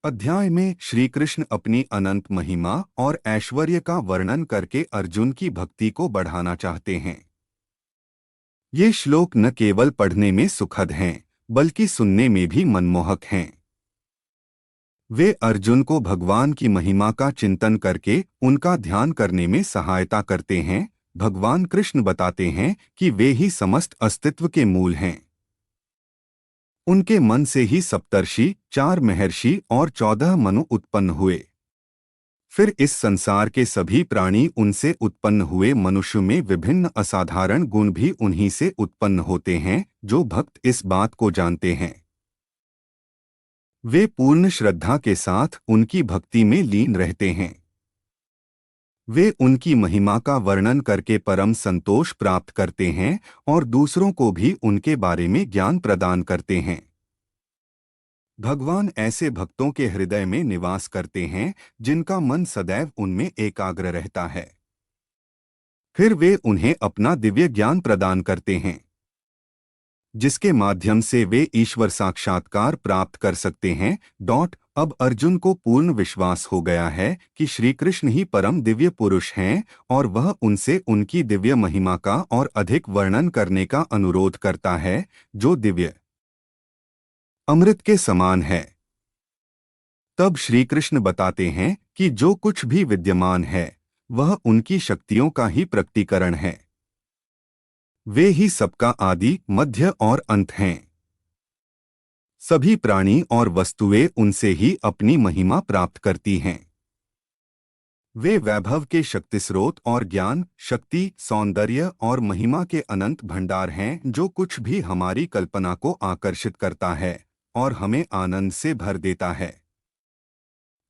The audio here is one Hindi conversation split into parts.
अध्याय में श्री कृष्ण अपनी अनंत महिमा और ऐश्वर्य का वर्णन करके अर्जुन की भक्ति को बढ़ाना चाहते हैं। ये श्लोक न केवल पढ़ने में सुखद हैं, बल्कि सुनने में भी मनमोहक हैं। वे अर्जुन को भगवान की महिमा का चिंतन करके उनका ध्यान करने में सहायता करते हैं। भगवान कृष्ण बताते हैं कि वे ही समस्त अस्तित्व के मूल हैं। उनके मन से ही सप्तर्षि, 4 महर्षि और 14 मनु उत्पन्न हुए। फिर इस संसार के सभी प्राणी उनसे उत्पन्न हुए। मनुष्य में विभिन्न असाधारण गुण भी उन्हीं से उत्पन्न होते हैं। जो भक्त इस बात को जानते हैं, वे पूर्ण श्रद्धा के साथ उनकी भक्ति में लीन रहते हैं। वे उनकी महिमा का वर्णन करके परम संतोष प्राप्त करते हैं और दूसरों को भी उनके बारे में ज्ञान प्रदान करते हैं। भगवान ऐसे भक्तों के हृदय में निवास करते हैं जिनका मन सदैव उनमें एकाग्र रहता है। फिर वे उन्हें अपना दिव्य ज्ञान प्रदान करते हैं, जिसके माध्यम से वे ईश्वर साक्षात्कार प्राप्त कर सकते हैं। अब अर्जुन को पूर्ण विश्वास हो गया है कि श्री कृष्ण ही परम दिव्य पुरुष हैं और वह उनसे उनकी दिव्य महिमा का और अधिक वर्णन करने का अनुरोध करता है, जो दिव्य अमृत के समान है। तब श्री कृष्ण बताते हैं कि जो कुछ भी विद्यमान है वह उनकी शक्तियों का ही प्रकटीकरण है। वे ही सबका आदि, मध्य और अंत हैं। सभी प्राणी और वस्तुएं उनसे ही अपनी महिमा प्राप्त करती हैं। वे वैभव के शक्ति स्रोत और ज्ञान, शक्ति, सौंदर्य और महिमा के अनंत भंडार हैं, जो कुछ भी हमारी कल्पना को आकर्षित करता है और हमें आनंद से भर देता है।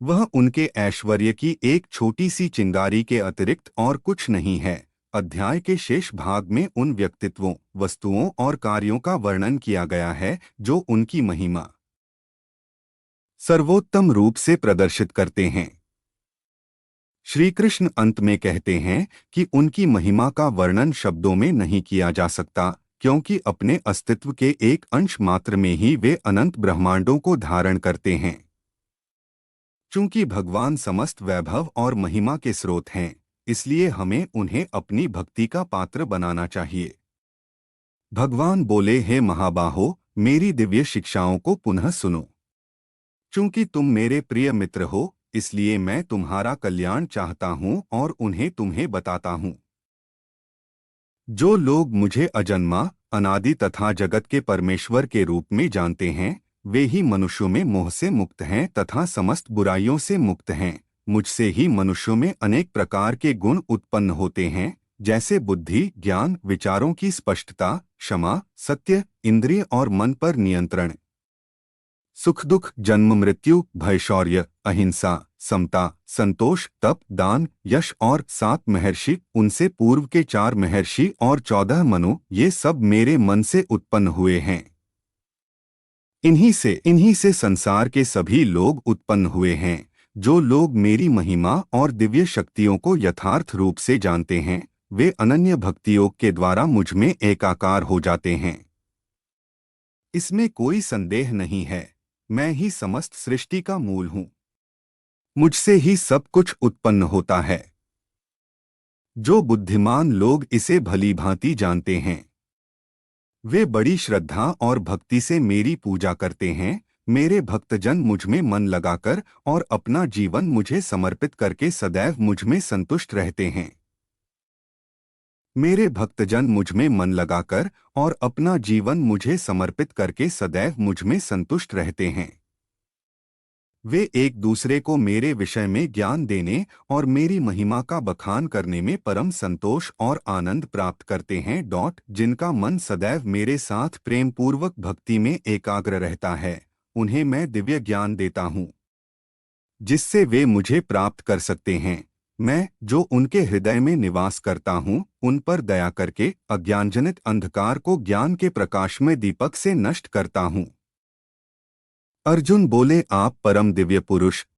वह उनके ऐश्वर्य की एक छोटी सी चिंगारी के अतिरिक्त और कुछ नहीं है। अध्याय के शेष भाग में उन व्यक्तित्वों, वस्तुओं और कार्यों का वर्णन किया गया है जो उनकी महिमा सर्वोत्तम रूप से प्रदर्शित करते हैं। श्री कृष्ण अंत में कहते हैं कि उनकी महिमा का वर्णन शब्दों में नहीं किया जा सकता, क्योंकि अपने अस्तित्व के एक अंश मात्र में ही वे अनंत ब्रह्मांडों को धारण करते हैं। चूंकि भगवान समस्त वैभव और महिमा के स्रोत हैं, इसलिए हमें उन्हें अपनी भक्ति का पात्र बनाना चाहिए। भगवान बोले, हे महाबाहो, मेरी दिव्य शिक्षाओं को पुनः सुनो। चूंकि तुम मेरे प्रिय मित्र हो, इसलिए मैं तुम्हारा कल्याण चाहता हूँ और उन्हें तुम्हें बताता हूँ। जो लोग मुझे अजन्मा, अनादि तथा जगत के परमेश्वर के रूप में जानते हैं, वे ही मनुष्यों में मोह से मुक्त हैं तथा समस्त बुराइयों से मुक्त हैं। मुझसे ही मनुष्यों में अनेक प्रकार के गुण उत्पन्न होते हैं, जैसे बुद्धि, ज्ञान, विचारों की स्पष्टता, क्षमा, सत्य, इंद्रिय और मन पर नियंत्रण, सुख दुख, जन्म मृत्यु, भय, शौर्य, अहिंसा, समता, संतोष, तप, दान, यश और 7 महर्षि, उनसे पूर्व के 4 महर्षि और 14 मनु, ये सब मेरे मन से उत्पन्न हुए हैं। इन्हीं से संसार के सभी लोग उत्पन्न हुए हैं। जो लोग मेरी महिमा और दिव्य शक्तियों को यथार्थ रूप से जानते हैं, वे अनन्य भक्ति योग के द्वारा मुझ में एकाकार हो जाते हैं। इसमें कोई संदेह नहीं है, मैं ही समस्त सृष्टि का मूल हूँ। मुझसे ही सब कुछ उत्पन्न होता है। जो बुद्धिमान लोग इसे भलीभांति जानते हैं, वे बड़ी श्रद्धा और भक्ति से मेरी पूजा करते हैं। मेरे भक्तजन मुझ में मन लगाकर और अपना जीवन मुझे समर्पित करके सदैव मुझ में संतुष्ट रहते हैं। मेरे भक्तजन मुझ में मन लगाकर और अपना जीवन मुझे समर्पित करके सदैव मुझ में संतुष्ट रहते हैं। वे एक दूसरे को मेरे विषय में ज्ञान देने और मेरी महिमा का बखान करने में परम संतोष और आनंद प्राप्त करते हैं। जिनका मन सदैव मेरे साथ प्रेम पूर्वक भक्ति में एकाग्र रहता है, उन्हें मैं दिव्य ज्ञान देता हूँ, जिससे वे मुझे प्राप्त कर सकते हैं। मैं, जो उनके हृदय में निवास करता हूँ, उन पर दया करके अज्ञानजनित अंधकार को ज्ञान के प्रकाश में दीपक से नष्ट करता हूँ। अर्जुन बोले, आप परम दिव्य पुरुष,